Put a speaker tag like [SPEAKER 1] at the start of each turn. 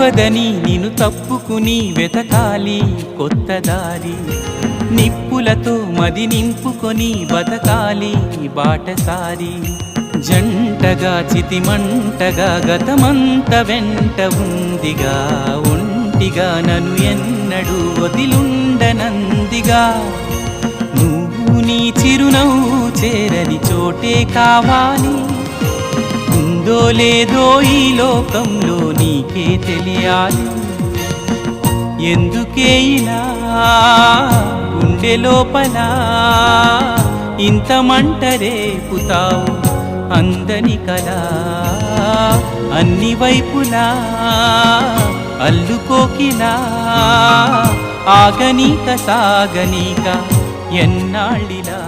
[SPEAKER 1] తప్పదని నిన్ను తప్పుకుని వెతకాలి కొత్త దారి నిప్పులతో మది నింపుకొని బతకాలి బాటసారి జంటగా చితిమంటగా గతమంత వెంట ఉందిగా ఒంటిగా నన్ను ఎన్నడూ వదిలుండనందిగా నువ్వు నీ చిరునవ్వు చేరని చోటే కావాలి ఉందో లేదో ఈ లోకంలో నీకే తెలియాలి ఎందుకే ఇలా గుండె లోపల ఇంత మంట రేపుతావు అందని కలా అన్ని వైపులా అల్లుకోకిలా ఆగనీక సాగనీక ఎన్నాళ్ళిలా